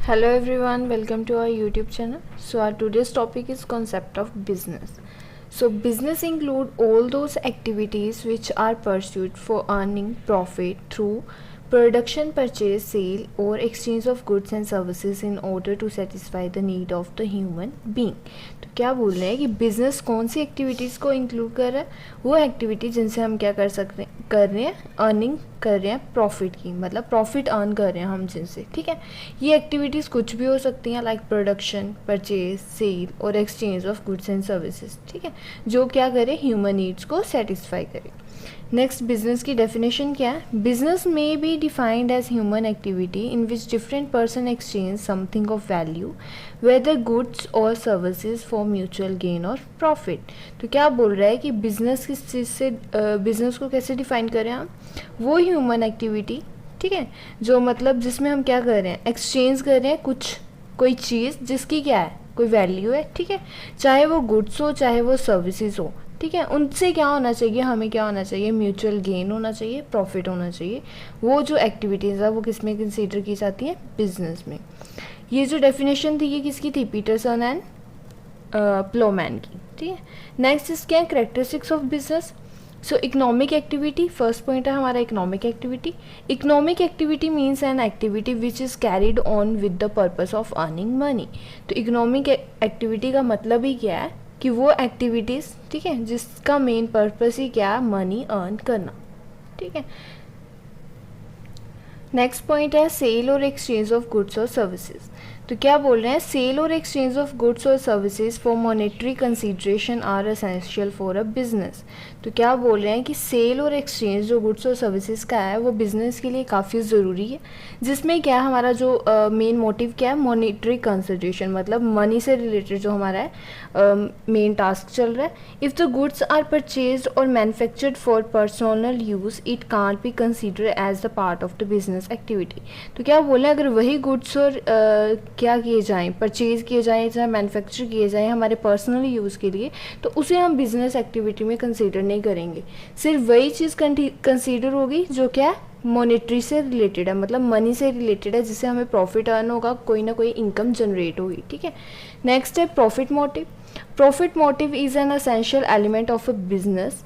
Hello everyone, welcome to our YouTube channel. So our today's topic is concept of business. So business include all those activities which are pursued for earning profit through production, purchase, sale or exchange of goods and services in order to satisfy the need of the human being. तो क्या बोल रहे हैं कि business कौन सी activities को include कर रहा है? वो एक्टिविटी जिनसे हम क्या कर रहे हैं अर्निंग कर रहे हैं प्रॉफिट की, मतलब प्रॉफिट अर्न कर रहे हैं हम जिनसे, ठीक है। ये एक्टिविटीज़ कुछ भी हो सकती हैं लाइक प्रोडक्शन, परचेज, सेल और exchange of goods and services, ठीक है, जो क्या करे ह्यूमन नीड्स को सेटिस्फाई करे। नेक्स्ट, बिजनेस की डेफिनेशन क्या है? Business may be defined as human activity in which different person exchange something of value whether goods और सर्विसेज फॉर म्यूचुअल गेन और प्रॉफिट। तो क्या बोल रहा है कि बिजनेस किस चीज़ से, बिजनेस को कैसे डिफाइन करें हम? वो ह्यूमन एक्टिविटी, ठीक है, जो मतलब जिसमें हम क्या कर रहे हैं, एक्सचेंज कर रहे हैं कोई चीज़ जिसकी क्या है, कोई वैल्यू है, ठीक है, चाहे वो गुड्स हो चाहे वो सर्विसेज हो, ठीक है। उनसे क्या होना चाहिए, हमें क्या होना चाहिए, म्यूचुअल गेन होना चाहिए, प्रॉफिट होना चाहिए। वो जो एक्टिविटीज़ है वो किस में कंसीडर की जाती हैं? बिजनेस में। ये जो डेफिनेशन थी ये किसकी थी? पीटरसन एंड प्लोमैन की, ठीक है। नेक्स्ट इस क्या है? Characteristics of business. So economic activity, first point है हमारा economic activity. Economic activity means an activity which is carried on with the purpose of earning money. तो इकोनॉमिक एक्टिविटी का मतलब ही क्या है कि वो एक्टिविटीज़, ठीक है, जिसका मेन पर्पस ही क्या है, मनी अर्न करना, ठीक है। नेक्स्ट पॉइंट है सेल और एक्सचेंज ऑफ गुड्स और सर्विसेज। तो क्या बोल रहे हैं? सेल और एक्सचेंज ऑफ गुड्स और services for monetary consideration are essential for a business. तो क्या बोल रहे हैं कि सेल और एक्सचेंज जो गुड्स और सर्विसेज का है वो बिजनेस के लिए काफ़ी ज़रूरी है, जिसमें क्या है हमारा जो मेन मोटिव क्या है, मॉनेटरी कंसीडरेशन, मतलब मनी से रिलेटेड जो हमारा है मेन टास्क चल रहा है। If the goods are purchased और manufactured for personal use it can't be consider as the part of the business activity. तो क्या बोले, अगर वही गुड्स और क्या किए जाएँ, परचेज़ किए जाएँ, चाहे मैन्युफैक्चर किए जाएँ हमारे पर्सनल यूज़ के लिए, तो उसे हम बिजनेस एक्टिविटी में कंसीडर नहीं करेंगे। सिर्फ वही चीज़ कंसीडर होगी जो क्या मॉनेटरी से रिलेटेड है, मतलब मनी से रिलेटेड है, जिससे हमें प्रॉफिट अर्न होगा, कोई ना कोई इनकम जनरेट होगी, ठीक है। नेक्स्ट है profit motive. Profit motive is an essential element of a business.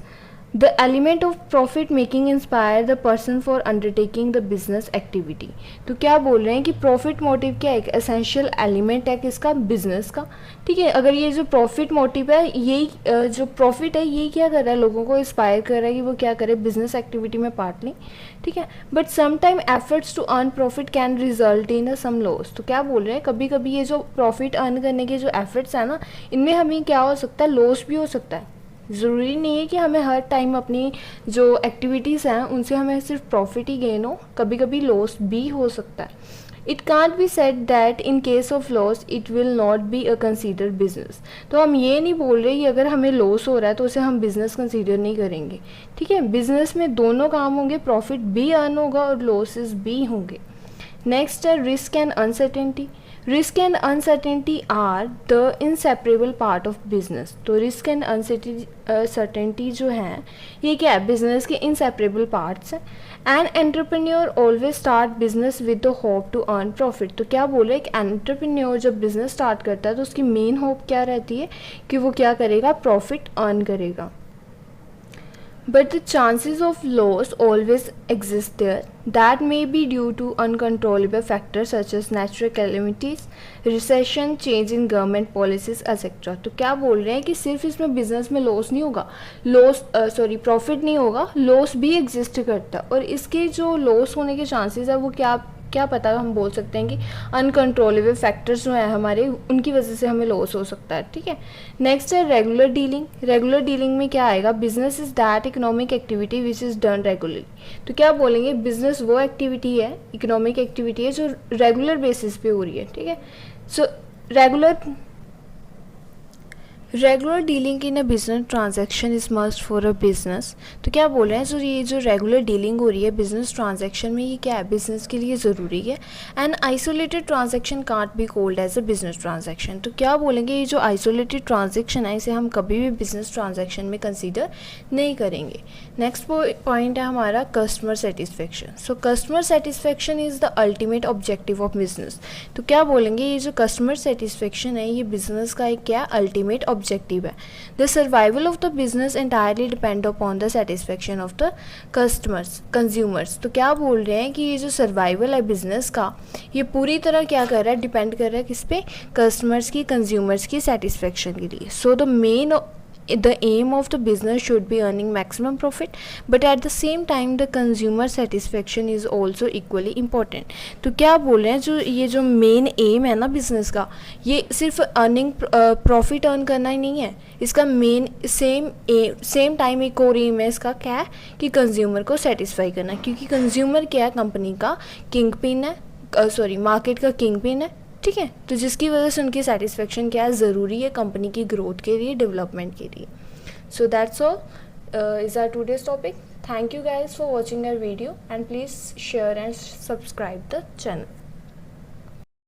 The element of profit making inspire the person for undertaking the business activity। तो क्या बोल रहे हैं कि प्रॉफिट मोटिव क्या एक एसेंशियल एलिमेंट है किसका? बिजनेस का, ठीक है। अगर ये जो प्रॉफिट मोटिव है, यही जो प्रॉफिट है यही क्या कर रहा है, लोगों को इंस्पायर कर रहा है कि वो क्या करे, बिजनेस एक्टिविटी में पार्ट लें, ठीक है। But sometime efforts to earn profit can result in some loss. तो क्या बोल रहे हैं, कभी कभी ये जो प्रॉफिट अर्न करने के जो एफर्ट्स है ना, इनमें हमें क्या हो सकता है, लॉस भी हो सकता है। ज़रूरी नहीं है कि हमें हर टाइम अपनी जो एक्टिविटीज़ हैं उनसे हमें सिर्फ प्रॉफिट ही गेन हो, कभी कभी लॉस भी हो सकता है। It can't be said that in case of loss it will not be a consider business. तो हम ये नहीं बोल रहे कि अगर हमें लॉस हो रहा है तो उसे हम बिज़नेस कंसीडर नहीं करेंगे, ठीक है। बिजनेस में दोनों काम होंगे, प्रॉफिट भी अर्न होगा और लॉसेस भी होंगे। नेक्स्ट है risk and uncertainty. Risk and uncertainty are the inseparable part of business. तो रिस्क एंड अनसर्टेनिटी जो है ये क्या है, बिजनेस के इनसेपरेबल पार्ट्स हैं। An entrepreneur always start business with the hope to earn profit. तो क्या बोले, एक एंटरप्रेन्योर जब बिजनेस स्टार्ट करता है तो उसकी मेन होप क्या रहती है कि वो क्या करेगा, प्रॉफिट अर्न करेगा। But the chances of loss always exist there. That may be due to uncontrollable factors such as natural calamities, recession, change in government policies, etc. तो क्या बोल रहे हैं कि सिर्फ इसमें बिजनेस में लॉस नहीं होगा, प्रॉफिट नहीं होगा, लॉस भी एग्जिस्ट करता है। और इसके जो लॉस होने के चांसेस है वो क्या पता, हम बोल सकते हैं कि अनकंट्रोलेबल फैक्टर्स जो हैं हमारे, उनकी वजह से हमें लॉस हो सकता है, ठीक है। नेक्स्ट है रेगुलर डीलिंग। रेगुलर डीलिंग में क्या आएगा, business is that economic activity which is done regularly. तो क्या बोलेंगे, बिजनेस वो एक्टिविटी है, इकोनॉमिक एक्टिविटी है जो रेगुलर बेसिस पे हो रही है, ठीक है। So regular dealing in a business transaction is must for a business. तो क्या बोल रहे हैं, जो ये जो रेगुलर डीलिंग हो रही है बिजनेस ट्रांजैक्शन में, ये क्या है, बिजनेस के लिए ज़रूरी है। And isolated transaction can't be called as a business transaction. तो क्या बोलेंगे, ये जो आइसोलेटेड ट्रांजैक्शन है इसे हम कभी भी बिजनेस ट्रांजैक्शन में कंसीडर नहीं करेंगे। नेक्स्ट पॉइंट है हमारा customer satisfaction. So customer satisfaction is the ultimate objective of business. तो क्या बोलेंगे, ये जो कस्टमर सेटिस्फेक्शन है ये बिजनेस का एक क्या अल्टीमेट ऑब्जेक्टिव है। The survival of the business entirely depend upon the satisfaction of the customers consumers. तो क्या बोल रहे हैं कि ये जो सर्वाइवल है बिजनेस का, ये पूरी तरह क्या कर रहा है, डिपेंड कर रहा है किस पे, कस्टमर्स की, कंज्यूमर्स की सेटिस्फेक्शन के लिए। So the main the aim of the business should be earning maximum profit, but at the same time the consumer satisfaction is also equally important। तो क्या बोल रहे हैं, जो ये जो मेन एम है ना बिजनेस का, ये सिर्फ अर्निंग प्रॉफिट अर्न करना ही नहीं है, इसका मेन सेम टाइम एक और एम है इसका, क्या है कि कंज्यूमर को सेटिस्फाई करना, क्योंकि कंज्यूमर क्या है, कंपनी का किंग पिन है, मार्केट का किंग पिन है, ठीक है। तो जिसकी वजह से उनकी सेटिस्फेक्शन क्या है, ज़रूरी है कंपनी की ग्रोथ के लिए, डेवलपमेंट के लिए। So that's all is our today's topic. Thank you guys for watching our video and please share and subscribe the channel.